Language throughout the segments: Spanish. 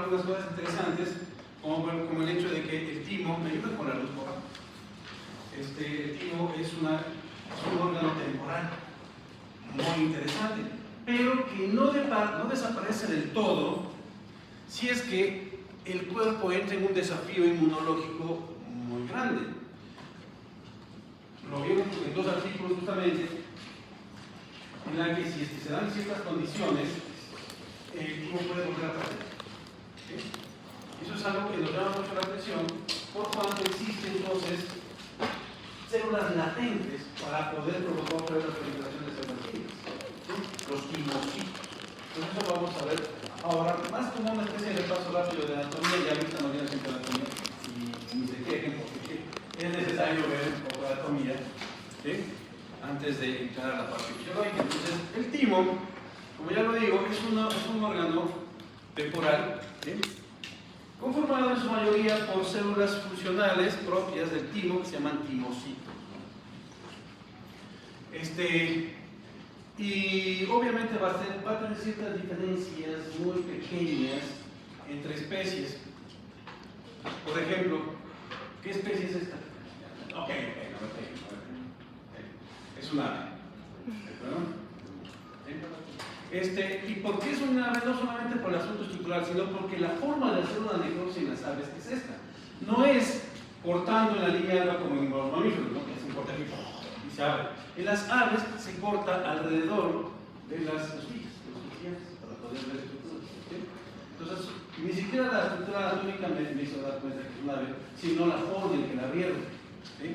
algunas cosas interesantes, como el hecho de que el timo, me ayuda con la luz, por favor. El timo es un órgano temporal muy interesante, pero que no desaparece del todo si es que el cuerpo entra en un desafío inmunológico muy grande. Lo vieron en dos artículos justamente, en la que si es que se dan ciertas condiciones, el timo puede volver a aparecer. ¿Sí? Eso es algo que nos llama mucho la atención, por cuanto existen entonces células latentes para poder provocar otra vez la proliferación de células vivas, ¿sí? Los timocitos. Entonces eso vamos a ver ahora, más como una especie de repaso rápido de anatomía. Ya ahorita no viene siempre anatomía y ni se quejen porque es necesario ver un poco de anatomía, ¿sí? Antes de entrar a la parte fisiológica. Entonces el timo, como ya lo digo, es un órgano temporal, ¿sí? Conformado en su mayoría por células funcionales propias del timo que se llaman timocitos. Y obviamente va a tener ciertas diferencias muy pequeñas entre especies. Por ejemplo, ¿qué especie es esta? Ok, es un ave. ¿Y por qué es un ave? No solamente por el asunto estructural, sino porque la forma de hacer una necrosis en las aves es esta. No es cortando en la línea alba como en los mamíferos, ¿no? Que se corta aquí y se abre. En las aves se corta alrededor de las costillas, para poder ver estructuras. ¿Sí? Entonces, ni siquiera la estructura anatómica me hizo dar cuenta que es un ave, sino la forma en que la abrieron. ¿Sí?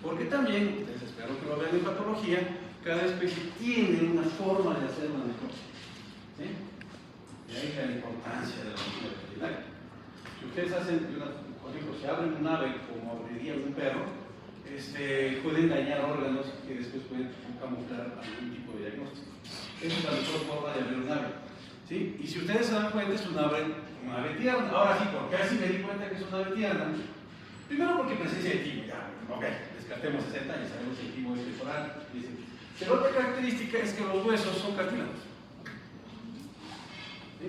Porque también, ustedes espero que lo vean en patología, cada especie tiene una forma de hacer una necrosis. ¿Sí? Y ahí la importancia de la veterinaria. Si ustedes hacen, por ejemplo, si abren un ave como abriría un perro, pueden dañar órganos que después pueden camuflar algún tipo de diagnóstico. Esa es la mejor forma de abrir un ave. ¿Sí? Y si ustedes se dan cuenta, es un ave tierna. Ahora sí, porque así me di cuenta que es una ave tierna. Primero porque presencia de timo, ya, ok, descartemos ese detalle, sabemos que el timo es temporal. Pero otra característica es que los huesos son cartílagos. ¿Sí?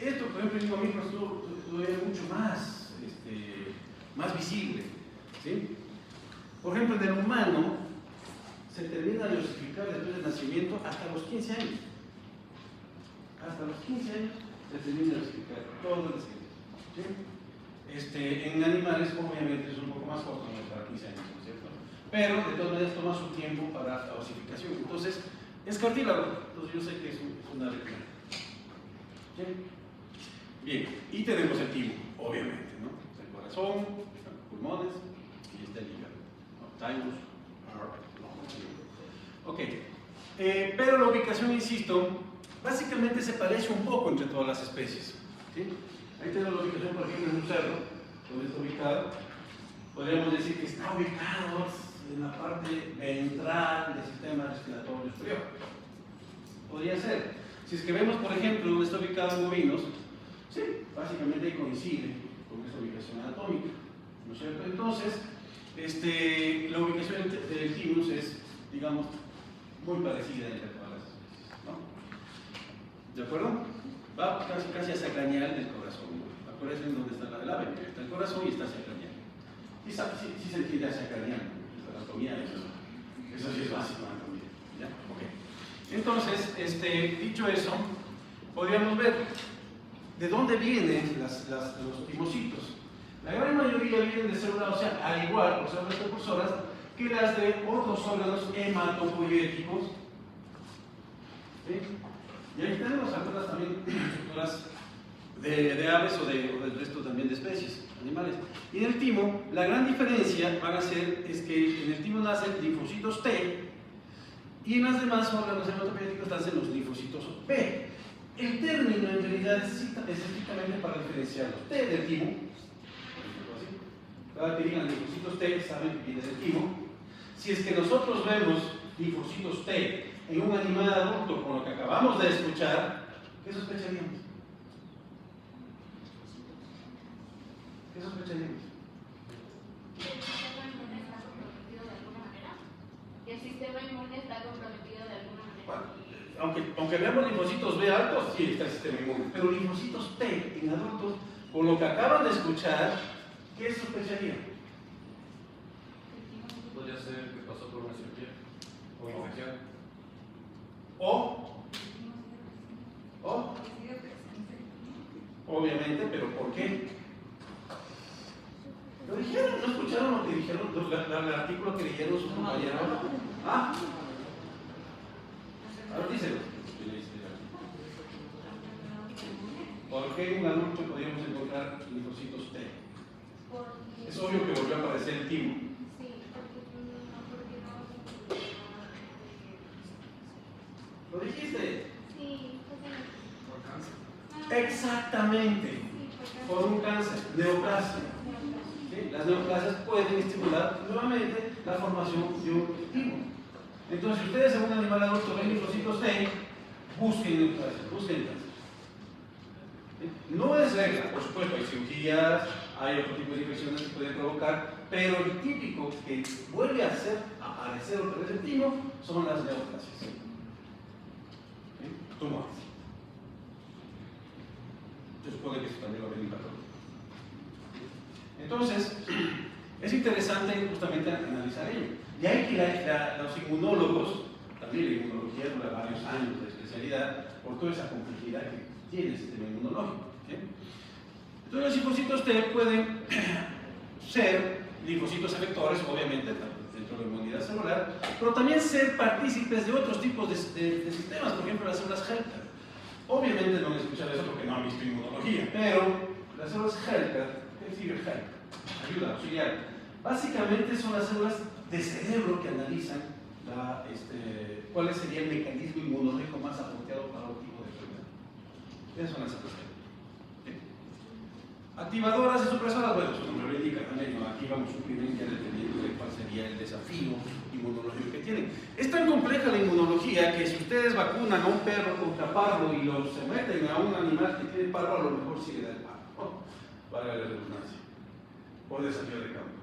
Esto, por ejemplo, en un mamífero es mucho más visible. ¿Sí? Por ejemplo, en el humano se termina de osificar después del nacimiento hasta los 15 años. Hasta los 15 años se termina de osificar todo el nacimiento. ¿Sí? En animales, obviamente, es un poco más corto, no para 15 años, ¿no es cierto? Pero de todas maneras toma su tiempo para la osificación. Entonces, es cartílago. Entonces, yo sé que es una retina. ¿Sí? Bien, y tenemos el timo, obviamente, ¿no? El corazón, los pulmones y el hígado. Thymus, heart, ok. Pero la ubicación, insisto, básicamente se parece un poco entre todas las especies. ¿Sí? Ahí tenemos la ubicación, por ejemplo, en un cerdo, donde está ubicado. Podríamos decir que está ubicado en la parte ventral del sistema respiratorio superior. Podría ser. Si es que vemos, por ejemplo, donde está ubicado en bovinos, sí, básicamente ahí coincide con esa ubicación anatómica, ¿no es cierto? Entonces, la ubicación del thymus es, digamos, muy parecida entre todas las especies, ¿no? ¿De acuerdo? Va casi hacia craneal del corazón, ¿no? Acuérdense en dónde está la del ave, está el corazón y está hacia craneal. Sí se entiende hacia craneal, ¿no? La anatomía, eso sí es básico, anatomía. ¿Ya? Ok. Entonces, dicho eso, podríamos ver de dónde vienen los timocitos. La gran mayoría vienen de células óseas, al igual, por células precursoras, que las de otros órganos hematopoietíticos. ¿Sí? Y ahí tenemos algunas también estructuras de aves o del resto también de especies animales. Y en el timo, la gran diferencia es que en el timo nacen linfocitos T y en las demás órganos hematopoietíticos nacen los linfocitos B. El término en realidad es estrictamente para diferenciar los T del timo. Cada que digan linfocitos T saben que viene del timo. Si es que nosotros vemos linfocitos T en un animal adulto con lo que acabamos de escuchar, ¿qué sospecharíamos? ¿Qué sospecharíamos? ¿El sistema inmune está comprometido de alguna manera? Aunque aunque veamos linfocitos B altos, sí está el sistema inmune, pero linfocitos T en adultos, por lo que acaban de escuchar, ¿qué sospecharían? Podría ser que pasó por una cirugía o infección. Obviamente, pero ¿por qué? Lo dijeron, ¿no escucharon lo que dijeron, el artículo que leyeron sus compañeros? ¿Ah? A ver, díselo. ¿Por qué en un adulto podríamos encontrar linfocitos T? Es obvio que volvió a aparecer el timo. ¿Lo dijiste? Por cáncer. Exactamente. Por un cáncer, neoplasia. ¿Sí? Las neoplasias pueden estimular nuevamente la formación de un timo. Entonces, si ustedes en un animal adulto ven linfocitos T, busquen neoplasias, busquen cáncer. No es regla, por supuesto, hay cirugías, hay otro tipo de infecciones que pueden provocar, pero el típico que vuelve a aparecer otra vez el timo son las neoplasias. ¿Sí? Tumores. Se supone que eso también lo ven en patología. Entonces, es interesante justamente analizar ello. Y hay que los inmunólogos, también la inmunología dura varios años de especialidad por toda esa complejidad que tiene el sistema inmunológico. ¿Sí? Entonces, los linfocitos T pueden ser linfocitos efectores, obviamente, dentro de la inmunidad celular, pero también ser partícipes de otros tipos de sistemas, por ejemplo, las células Helper. Obviamente no han escuchado eso porque no han visto inmunología, pero las células Helper, ¿qué significa Helper? Ayuda, auxiliar. Básicamente son las células de cerebro que analizan cuál sería el mecanismo inmunológico más apropiado para un tipo de enfermedad. Esas son las células Helper. Activadoras y supresoras, bueno, su nombre lo indica también, ¿no? Activan o suprimen ya dependiendo de cuál sería el desafío inmunológico que tienen. Es tan compleja la inmunología que si ustedes vacunan a un perro contra parvo y lo someten a un animal que tiene parvo, a lo mejor sí le da el parvo, valga la redundancia, por desafío de campo.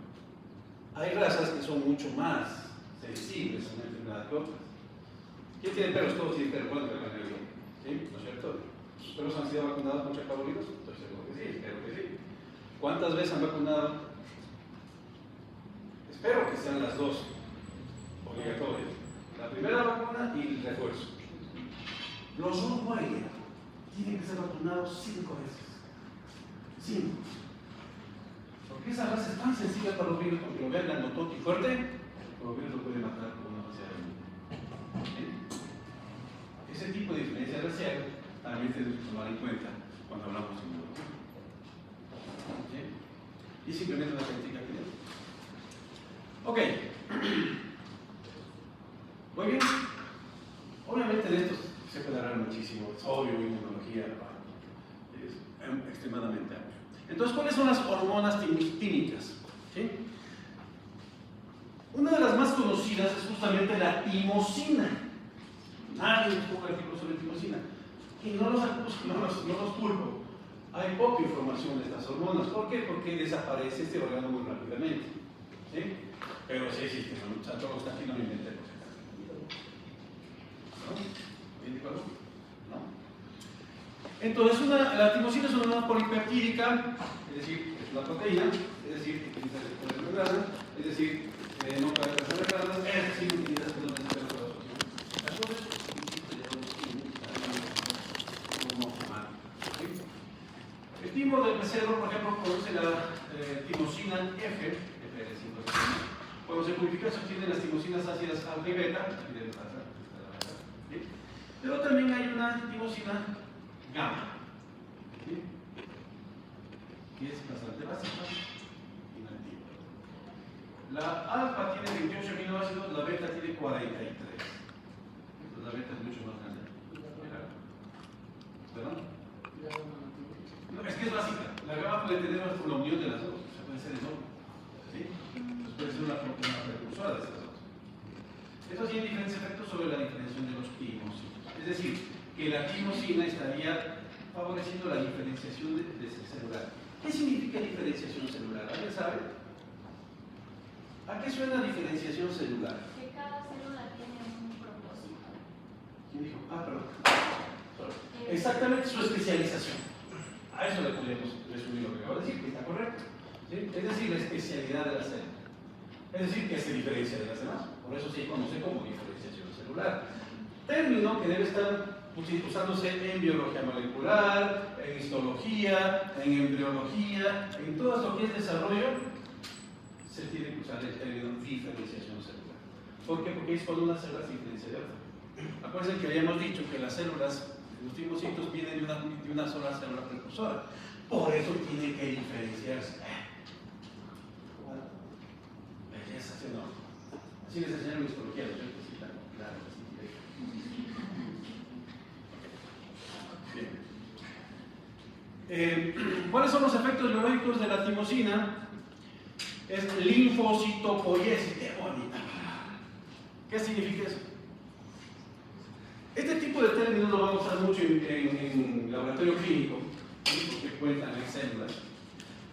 Hay razas que son mucho más sensibles a una enfermedad que otras. ¿Quién tiene perros? Todos tienen perros, bueno, pero yo, ¿sí? ¿No es cierto? ¿Sus perros han sido vacunados contra parvovirus? Estoy seguro que sí, espero que sí. ¿Cuántas veces han vacunado? Espero que sean las dos obligatorias. La primera vacuna y el refuerzo. Los Rottweiler tienen que ser vacunados 5 veces. 5. Porque esa raza es tan sensible para los virus, porque lo vean grandotote y fuerte, los virus lo pueden matar con una racial. Ese tipo de diferencia racial también tenemos que tomar en cuenta cuando hablamos de inmunología. Y simplemente una política que tenemos. Ok. Muy bien. Obviamente de esto se puede hablar muchísimo. Es obvio, inmunología es extremadamente amplio. Entonces, ¿cuáles son las hormonas tímicas? ¿Sí? Una de las más conocidas es justamente la timosina. Nadie busca artículos sobre timosina. Y no los culpo. Hay poca información de estas hormonas. ¿Por qué? Porque desaparece este órgano muy rápidamente. ¿Sí? Pero sí existe, ¿no? O sea, todo está aquí, no lo inventemos. ¿No? ¿Bien de acuerdo? ¿No? Entonces, la timosina es una hormona polipeptídica, es decir, es una proteína, es decir, utiliza receptores de membrana, es decir, no puede trazar membranas, es decir, utiliza receptores de el timo del becerro, por ejemplo, produce la timosina F, cuando se purifica se obtienen las timosinas ácidas alfa y beta, ¿sí? Pero también hay una timosina gamma, ¿sí? Que es bastante básica y inactiva. La alfa tiene 28 aminoácidos, la beta tiene 43. Entonces la beta es mucho más grande. ¿Perdón? No, es que es básica. La gamma puede tener la unión de las dos, o sea, puede ser enorme. ¿Sí? Entonces puede ser una precursora de estas dos. Eso tiene diferentes efectos sobre la diferenciación de los timocinos. Es decir, que la timosina estaría favoreciendo la diferenciación de celular. ¿Qué significa diferenciación celular? ¿Alguien sabe? ¿A qué suena diferenciación celular? Que cada célula tiene un propósito. ¿Quién dijo? Perdón. Exactamente su especialización. A eso le podemos resumir lo que acabo de decir, que está correcto. ¿Sí? Es decir, la especialidad de la célula. Es decir, que se diferencia de las demás. Por eso se conoce como diferenciación celular. Término que debe estar usándose en biología molecular, en histología, en embriología, en todo lo que es desarrollo, se tiene que usar el término diferenciación celular. ¿Por qué? Porque es cuando una célula se diferencia de otra. Acuérdense que habíamos dicho que las células, los timocitos, vienen de una sola célula precursora. Por eso tiene que diferenciarse. Bueno, belleza, ¿sí o no? Así les enseñaron en histología, ¿no? Sí, claro, sí. ¿Cuáles son los efectos biológicos de la timosina? Es linfocitopoiesis. ¡Qué bonita! ¿Qué significa eso? Este tipo de términos lo vamos a usar mucho en laboratorio clínico, porque cuentan en células.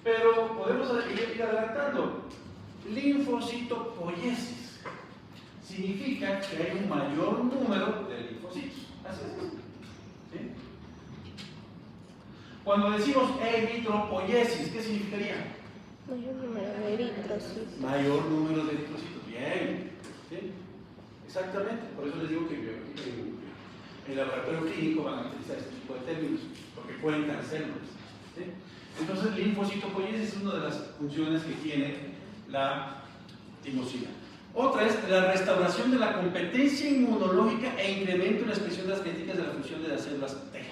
Pero podemos ir adelantando. Linfocitopoiesis significa que hay un mayor número de linfocitos. Así es. ¿Sí? Cuando decimos eritropoiesis, ¿qué significaría? Mayor número de eritrocitos. Mayor número de eritrocitos. Bien. ¿Sí? Exactamente. Por eso les digo que en el laboratorio clínico van a utilizar este tipo de términos, porque cuentan células. ¿Sí? Entonces, linfocitopoiesis es una de las funciones que tiene la timosina. Otra es la restauración de la competencia inmunológica e incremento en la expresión de las críticas de la función de las células T.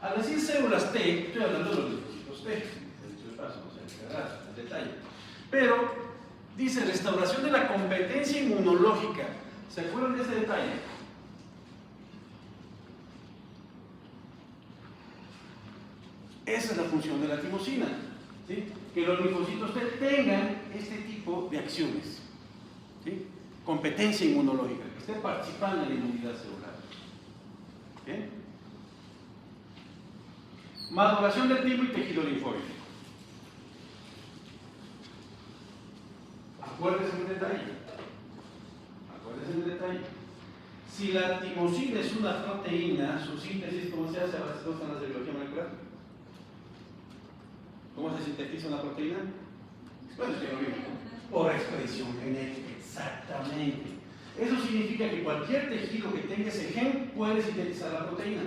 Al decir células T, estoy hablando de los linfocitos T. De paso, no sé, el detalle. Pero dice restauración de la competencia inmunológica. ¿Se acuerdan de este detalle? Esa es la función de la timosina, ¿sí? Que los linfocitos T tengan este tipo de acciones, ¿sí? Competencia inmunológica, que estén participando en la inmunidad celular. ¿Bien? Maduración del timo y tejido linfóide. Acuérdense un detalle. Acuérdense un detalle. Si la timosina es una proteína, su síntesis, ¿cómo se hace? Ahora se usan las de biología molecular. ¿Cómo se sintetiza una proteína? Bueno, es que lo mismo. Por expresión genética, exactamente. Eso significa que cualquier tejido que tenga ese gen puede sintetizar la proteína.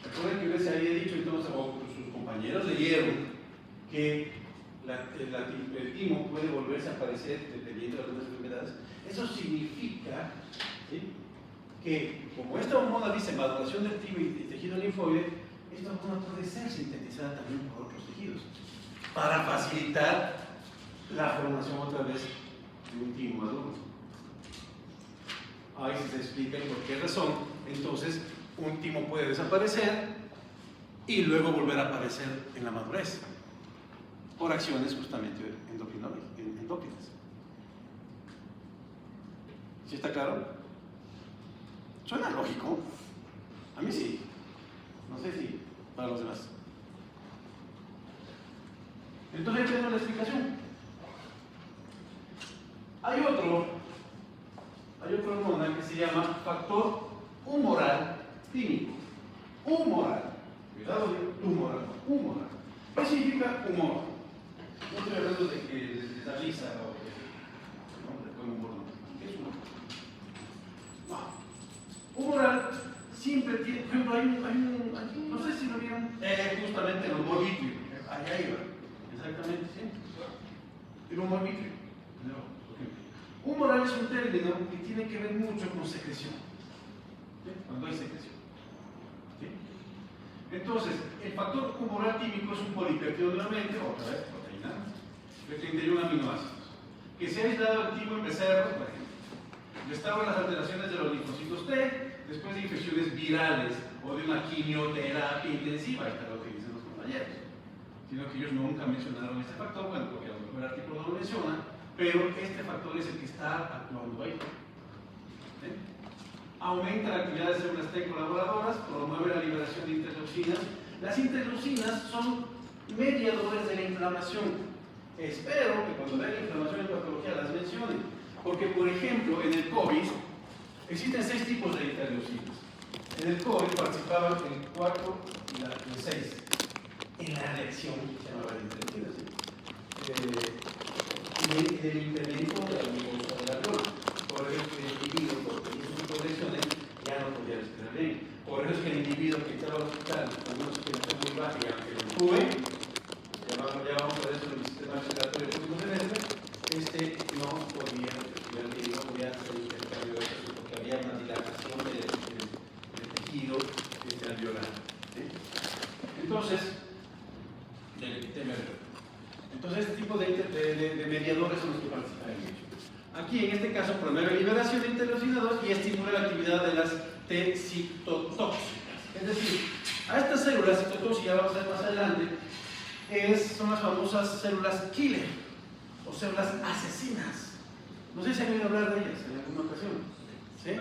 Recuerden que yo les había dicho entonces, o sus compañeros leyeron, que el timo puede volverse a aparecer dependiendo de algunas enfermedades. Eso significa, ¿sí?, que como esta hormona dice maduración del timo y tejido linfoide, esta hormona puede ser sintetizada también por otros tejidos para facilitar la formación otra vez de un timo maduro. Ahí se explica por qué razón entonces un timo puede desaparecer y luego volver a aparecer en la madurez por acciones justamente endócrinas. ¿Sí está claro? ¿Suena lógico? A mí sí. No sé si para los demás. Entonces ahí tenemos la explicación. Hay otra hormona que se llama factor humoral tímico. Humoral. Cuidado, humoral. Humoral. ¿Qué significa humor? No estoy hablando de que les da risa o de buen humor. ¿Qué es humor? No. Humoral siempre tiene, por ejemplo, hay un no sé si lo vieron, justamente el humor vítreo. Allá iba. Exactamente, ¿sí? El humor vítreo. Humoral es un término que tiene que ver mucho con secreción. ¿Sí? Cuando hay secreción. ¿Sí? Entonces, el factor humoral tímico es un polipéptido nuevamente, otra vez, proteína, de 31 aminoácidos, que se ha aislado el timo en becerros, por ejemplo. Restaura las alteraciones de los linfocitos T después de infecciones virales o de una quimioterapia intensiva, esto es lo que dicen los compañeros. Sino que ellos nunca mencionaron este factor, bueno, porque a lo mejor el artículo no lo menciona, pero este factor es el que está actuando ahí. ¿Sí? Aumenta la actividad de células T colaboradoras, promueve la liberación de interleucinas. Las interleucinas son mediadores de la inflamación. Espero que cuando vean inflamación en patología las mencionen, porque por ejemplo en el COVID Existen 6 tipos de interleucinas. En el core participaban el 4 y el 6. En la reacción se llamaba interleucinas. En el incremento de la glucosa de la flor. Por eso es que el individuo, por sus conexiones, ya no podía respirar bien. Por eso es que el individuo que estaba al hospital con una respiración muy baja y aunque lo tuve, ya vamos a ver eso en el sistema respiratorio público terrestre, no podía respirar bien, no podía hacer el intercambio de gases porque había una dilatación del tejido alveolar. ¿Sí? Entonces, este tipo de mediadores son los que participan en ello. Aquí, en este caso, promueve liberación de interleucina 2 y estimula la actividad de las T citotóxicas. Es decir, a estas células citotóxicas, vamos a ver más adelante, son las famosas células killer o células asesinas. No sé si han oído hablar de ellas en alguna ocasión. ¿Sí?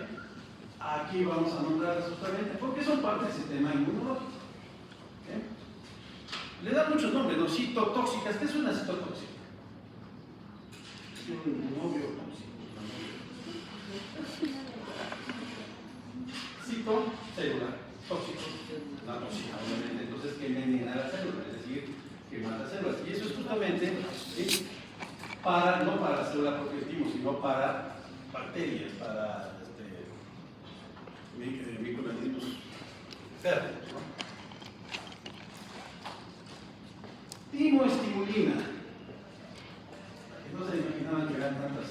Aquí vamos a nombrarlas justamente porque son parte del sistema inmunológico. ¿Sí? Le dan muchos nombres, ¿no? Citotóxicas. ¿Qué es una citotóxica? Es un novio tóxico. Citocélula, tóxico, una tóxica, obviamente. Entonces, que envenena la célula, es decir, que mata células. Y eso es justamente, ¿sí?, no para la célula propia del timo, sino para bacterias, para microorganismos férreos, ¿no? Timoestimulina. No se imaginaban que eran tantas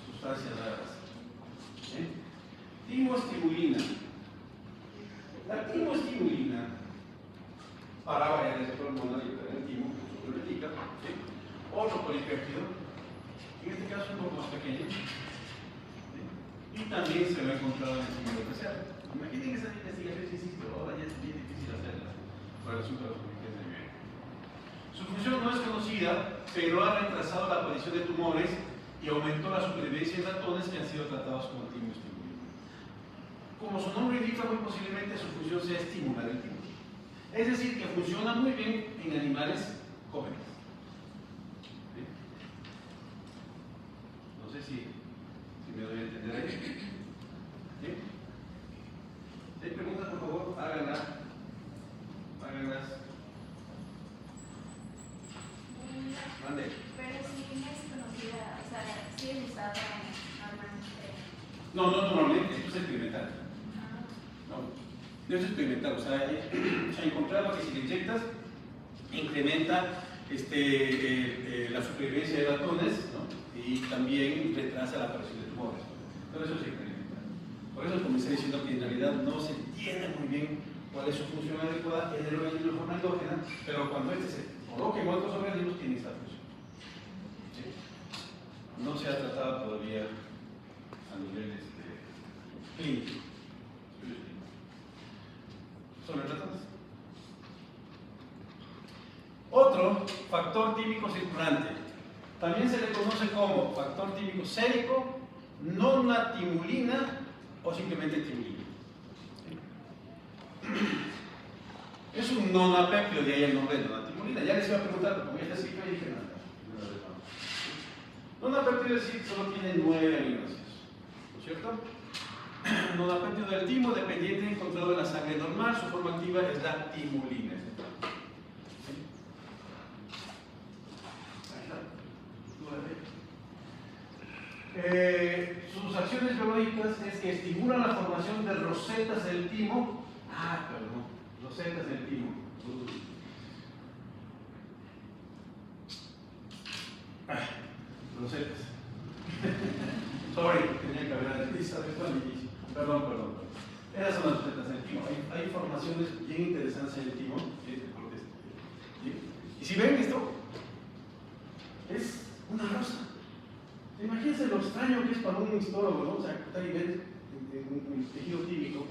sustancias raras. ¿Sí? Timoestimulina. La timoestimulina para variar esa hormona liberada en timo, su politica, ¿sí? Otro polipéptido, en este caso un poco más pequeño, ¿sí? Y también se lo ha encontrado en el timo especial. Imaginen que esa investigación sí existe, ahora ya es bien difícil hacerla por el asunto de los comités de bien. Su función no es conocida, pero ha retrasado la aparición de tumores y aumentó la supervivencia en ratones que han sido tratados con timoestimulina. Como su nombre indica, muy posiblemente su función sea estimular el timo. Es decir, que funciona muy bien en animales jóvenes. ¿Sí? No sé si me doy a entender ahí. ¿Sí? Si hay preguntas, por favor, háganlas. Mande. Pero si no es conocida, o sea, sí es usada normalmente. No normalmente, esto es experimental. No es experimental, o sea, se ha encontrado que si le inyectas, incrementa la supervivencia de ratones, ¿no? Y también retrasa la aparición de tumores. Pero eso es experimental. Por eso comencé diciendo que en realidad no se entiende muy bien cuál es su función adecuada en el organismo de forma endógena, pero cuando se coloque en otros organismos tiene esta función. ¿Sí? No se ha tratado todavía a nivel clínico. Sobre ratones. Otro factor tímico circulante. También se le conoce como factor tímico sérico, nonatimulina o simplemente timulina. Es un nonapéptido, de ahí el nombre de nonatimulina. Ya les iba a preguntar, porque ya está escrito y dije nada. Nonapéptido es decir, solo tiene 9 aminoácidos. ¿No es cierto? Nonapéptido del timo, dependiente encontrado en la sangre normal, su forma activa es la timulina. Sus acciones biológicas es que estimulan la formación de rosetas del timo. Rosetas del timo. Rosetas. Sorry, tenía que haber analizado esto al inicio. Perdón. Esas son las rosetas del timo. Hay formaciones bien interesantes en el timo. ¿Sí? Y si ven esto, es una rosa. Imagínense lo extraño que es para un histólogo, ¿no? O sea, estar y ver en un tejido tímico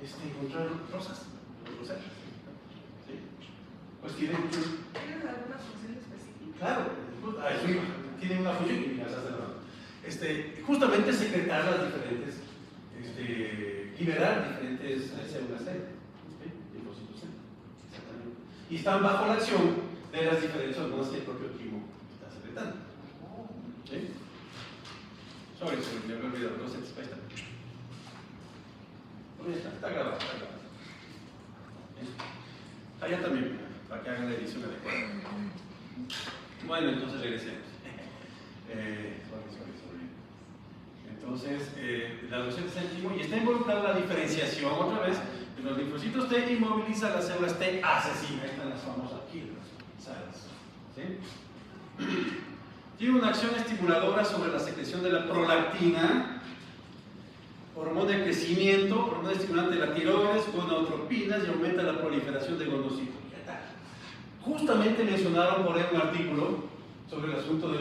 encontrar rosetas. ¿Sí? Pues tienen alguna función específica. Claro, tienen una función y justamente secretar las diferentes, liberar diferentes células T, linfocitos T, exactamente. Y están bajo la acción de las diferentes hormonas que el propio timo está secretando. ¿Sí? Me había olvidado, no sé, ahí está. Está grabado, está grabado. Allá también, para que hagan la edición adecuada. Bueno, entonces regresemos. Entonces, la docente está en timo y está involucrada la diferenciación otra vez. En los linfocitos T inmoviliza las células T asesinas. Ahí están las famosas killers, ¿sí? Tiene una acción estimuladora sobre la secreción de la prolactina, hormona de crecimiento, hormona estimulante de la tiroides, con neutropinas y aumenta la proliferación de gonocitos. Justamente mencionaron por ahí un artículo sobre el asunto de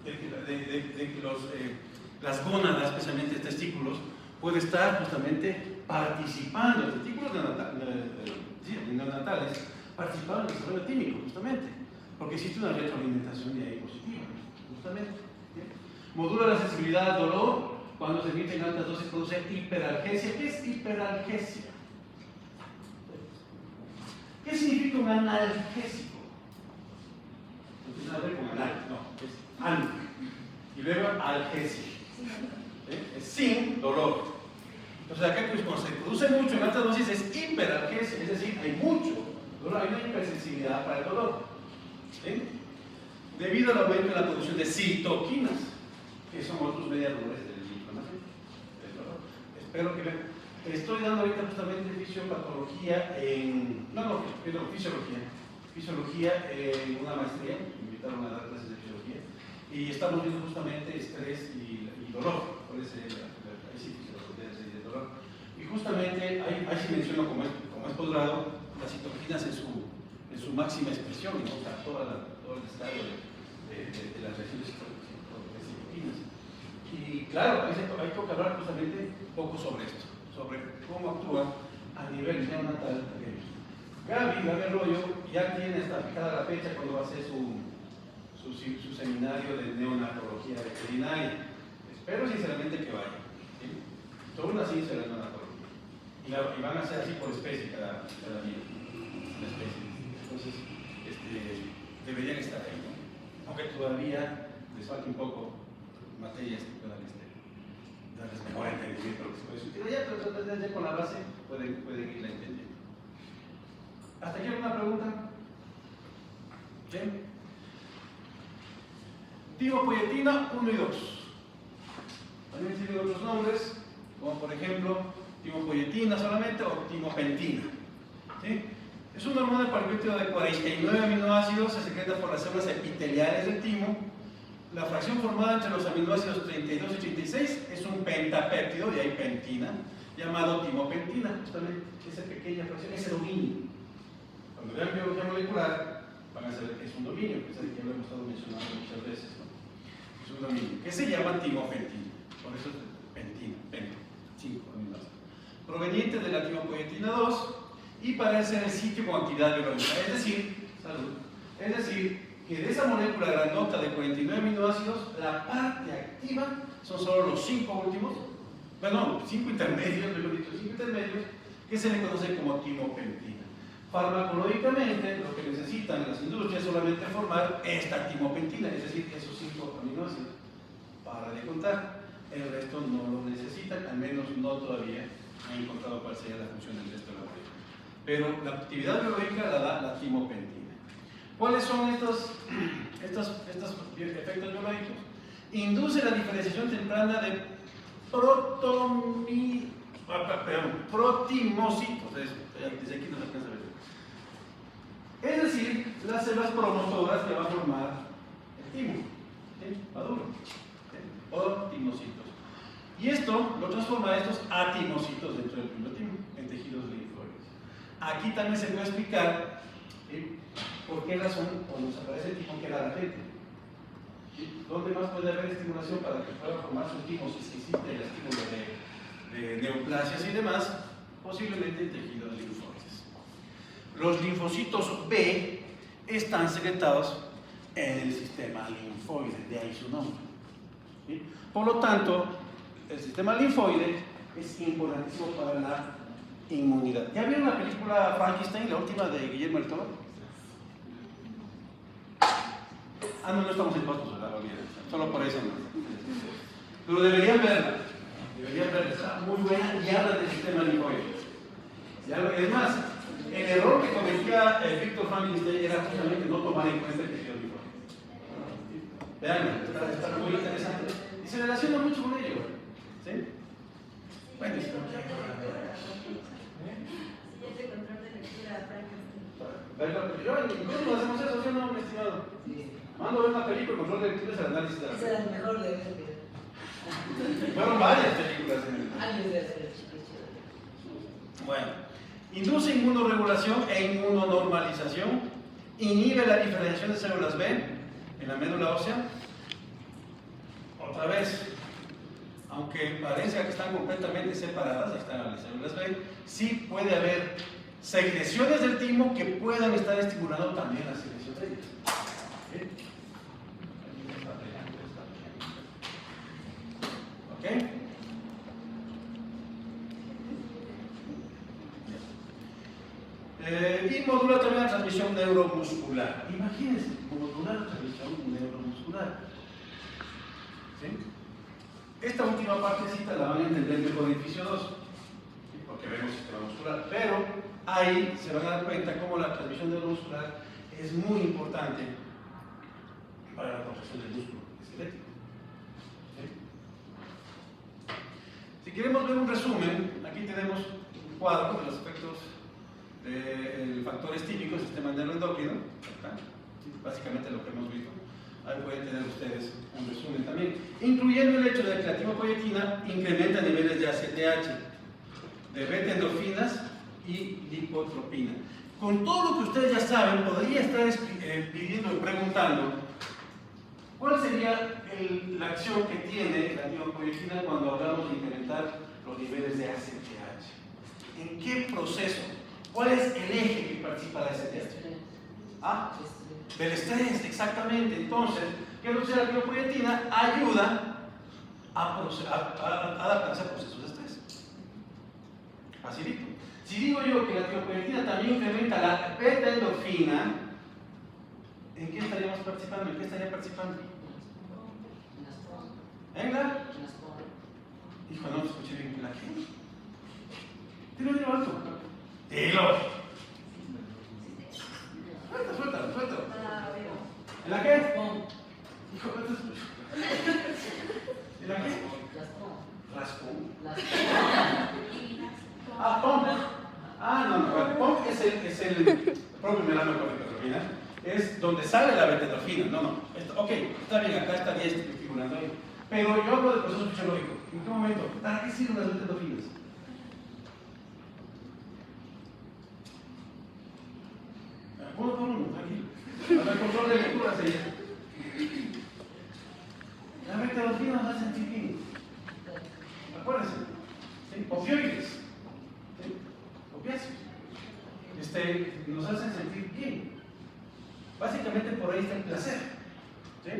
que las gónadas, especialmente testículos, puede estar justamente participando, los testículos neonatales, participando en el desarrollo tímico, justamente, porque existe una retroalimentación de ahí positiva, justamente. ¿Sí? Modula la sensibilidad al dolor, cuando se emite en altas dosis produce hiperalgesia. ¿Qué es hiperalgesia? ¿Qué significa un analgésico? No tiene nada que ver con anal, no, es al. Y luego algesia. ¿Sí? Es sin dolor. Entonces acá cuando se produce mucho en altas dosis es hiperalgesia, es decir, hay mucho dolor, hay una hipersensibilidad para el dolor. ¿Sí? Debido al aumento en la producción de citoquinas, que son otros mediadores de la inflamación, del dolor. Espero que vean. Estoy dando ahorita justamente fisiopatología fisiología en una maestría, me invitaron a dar clases de fisiología, y estamos viendo justamente estrés y dolor, por ese ahí sí fisiología de dolor. Y justamente ahí sí menciono como es posgrado, las citoquinas en su máxima expresión, ¿no? O sea, todo el estado de las reacciones citoquinas. Y claro, hay que hablar justamente un poco sobre esto, sobre cómo actúa a nivel neonatal. Gaby Arroyo ya tiene hasta fijada la fecha cuando va a hacer su seminario de neonatología veterinaria. Espero sinceramente que vaya. ¿Sí? Sobre una ciencia de la neonatología. Y van a ser así por especie cada día. Una especie. Entonces, deberían estar ahí, ¿no? Aunque todavía les falta un poco materias que puedan darles mejor entendimiento de lo que se puede discutir allá, pero ya con la base pueden irla entendiendo. ¿Hasta aquí alguna pregunta? ¿Bien? Timopoyetina 1 y 2. También tienen otros nombres, como por ejemplo timopoyetina solamente o timopentina. ¿Sí? Es una hormona parapéptido de 49 aminoácidos, se secreta por las células epiteliales del timo. La fracción formada entre los aminoácidos 32 y 36 es un pentapéptido, de ahí pentina, llamado timopentina, justamente esa pequeña fracción, ese dominio. Cuando vean biología molecular, van a saber que es un dominio, que es el que lo hemos estado mencionando muchas veces, ¿no? Es un dominio, que se llama timopentina, por eso es pentina, 5 aminoácidos. Proveniente de la timopoyetina 2 y parece ser el sitio con actividad biológica, es decir, que de esa molécula grandota de 49 aminoácidos, la parte activa son solo los 5 últimos, 5 intermedios, que se le conoce como timopentina. Farmacológicamente, lo que necesitan las industrias es solamente formar esta timopentina, es decir, esos 5 aminoácidos, para de contar. El resto no lo necesitan, al menos no todavía han encontrado cuál sería la función del resto de la molécula. Pero la actividad biológica la da la timopentina. ¿Cuáles son estos efectos biológicos? Induce la diferenciación temprana de protimocitos, desde aquí no se alcanza a ver. Es decir, las células promotoras que va a formar el timo, ¿sí? Maduro, ¿sí? Protimocitos. Y esto lo transforma a estos atimocitos dentro del mismo timo, en tejidos linfóides. Aquí también se puede explicar, ¿sí? ¿Por qué razón cuando nos aparece el timo queda latente? ¿Sí? ¿Dónde más puede haber estimulación para que pueda formarse un timo si existe el estímulo de neoplasias y demás? Posiblemente en tejidos linfóides. Los linfocitos B están secretados en el sistema linfoide, de ahí su nombre. ¿Sí? Por lo tanto, el sistema linfoide es importantísimo para la inmunidad. ¿Ya vieron la película Frankenstein, la última de Guillermo del Toro? No estamos en postos, ¿verdad? Solo por eso no. Pero deberían verla. Debería haber, está muy buena y habla del sistema linfóide. Es más, el error que cometía Víctor Frankenstein era justamente no tomar en cuenta el tejido linfóide. Vean, está muy interesante. Y se relaciona mucho con ello. ¿Sí? Bueno, es lo que hay. Siguiente control de lectura, Frankenstein. ¿Cómo hacemos eso? ¿Sí no, mi estimado? Mando a ver una película, control de lectura es el análisis de la Esa era la mejor de ver. Fueron varias películas en el... Años de hacer chico. Bueno, induce inmunoregulación e inmunonormalización, inhibe la diferenciación de células B en la médula ósea. Otra vez, aunque parezca que están completamente separadas, ahí están las células B, sí puede haber secreciones del timo que puedan estar estimulando también la secreción de ellas. ¿Ok? Y modula también la transmisión neuromuscular. Imagínense, modular la transmisión neuromuscular. ¿Sí? Esta última partecita la van a entender mejor en fisio 2, ¿sí? Porque vemos sistema muscular. Pero ahí se van a dar cuenta cómo la transmisión neuromuscular es muy importante para la contracción del músculo esquelético. Si queremos ver un resumen, aquí tenemos un cuadro de los efectos del factores típicos del sistema neuroendocrino, básicamente lo que hemos visto. Ahí pueden tener ustedes un resumen también, incluyendo el hecho de que la tiropoietina incrementa niveles de ACTH, de beta-endorfinas y lipotropina. Con todo lo que ustedes ya saben, podría estar pidiendo y preguntando ¿cuál sería la acción que tiene la tiropoietina cuando hablamos de incrementar los niveles de ACTH? ¿En qué proceso? ¿Cuál es el eje que participa de ACTH? ¿Ah? Del estrés, exactamente. Entonces, ¿qué es lo que hace la tiropoietina? Ayuda a adaptarse a procesos de estrés. Facilito. Si digo yo que la tiropoietina también incrementa la beta-endorfina, ¿en qué estaríamos participando? ¿En qué estaría participando? ¿Venga? Hijo, no escuché bien. ¿La qué? Dilo alto. Dilo. Suéltalo. ¿En la qué? Hijo, no te escucho. ¿En la qué? Raspón. POMP. No. POMP es el propio melano corticotropina. Es donde sale la beta-endorfina. No. Ok, está bien, acá está 10 figurando ahí. Pero yo hablo del proceso fisiológico. ¿En qué momento? ¿Para qué sirven las beta-endorfinas? Uno por uno, tranquilo. Para el control de lectura sería. La beta-endorfina nos hace sentir bien. Acuérdense. ¿Sí? Opioides. ¿Sí? Opiáceos. Nos hacen sentir bien. Básicamente por ahí está el placer. ¿Sí?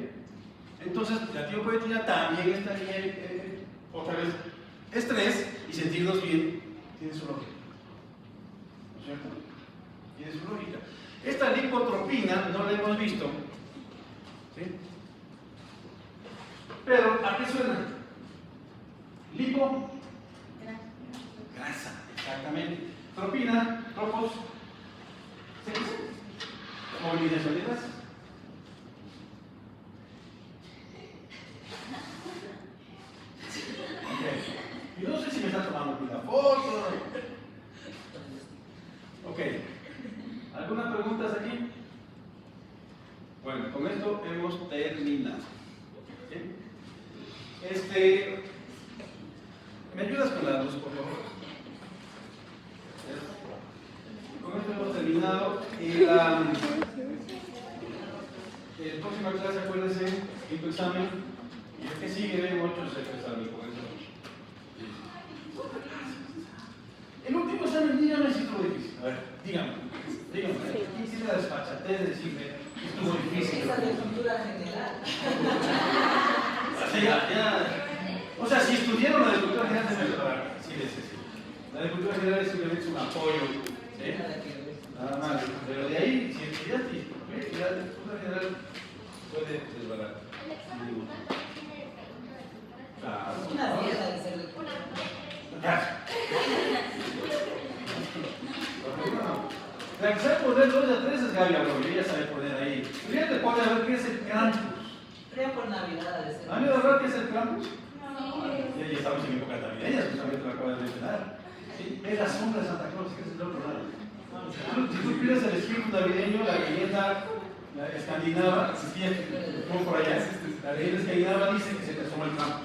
Entonces, la tiropoietina también estaría, otra vez, estrés y sentirnos bien, tiene su lógica. ¿No es cierto? Tiene su lógica. Esta lipotropina no la hemos visto. ¿Sí? Pero, ¿a qué suena? Lipo. Grasa, exactamente. Tropina, tropos. ¿Se dice? Movilización de grasa. Y no sé si me están tomando una foto. Ok. ¿Algunas preguntas aquí? Bueno, con esto hemos terminado. ¿Sí? ¿Me ayudas con la luz, por favor? Con esto hemos terminado. Y la próxima clase, acuérdense, quinto examen. Y el que sigue, ven 8 es el examen. Con eso. El último examen, dígame si estuvo difícil. A ver, dígame. ¿Quién tiene la despachatez de decirme que estuvo difícil? Esa de cultura general. O sea, si estudiaron la de cultura general, se me prepararon. Sí. La de cultura general es simplemente un apoyo. ¿Sí? Nada más. Pero de ahí, si estudiaste, la de cultura general puede desbarar. Claro. Una fiesta de ser de cultura. Teresa es Gaby Arroyo, ella sabe poner ahí. Pero ella te pone a ver qué es el Krampus. Creo por Navidad ha de ser. ¿Han oído hablar qué es el Krampus? No. Ya estamos en época navideña, justamente lo acabo de mencionar. ¿Sí? Es la sombra de Santa Claus, que es el otro lado. Si tú pides el espíritu navideño, la leyenda escandinava, como por allá, la leyenda escandinava dice que se te asoma el Krampus.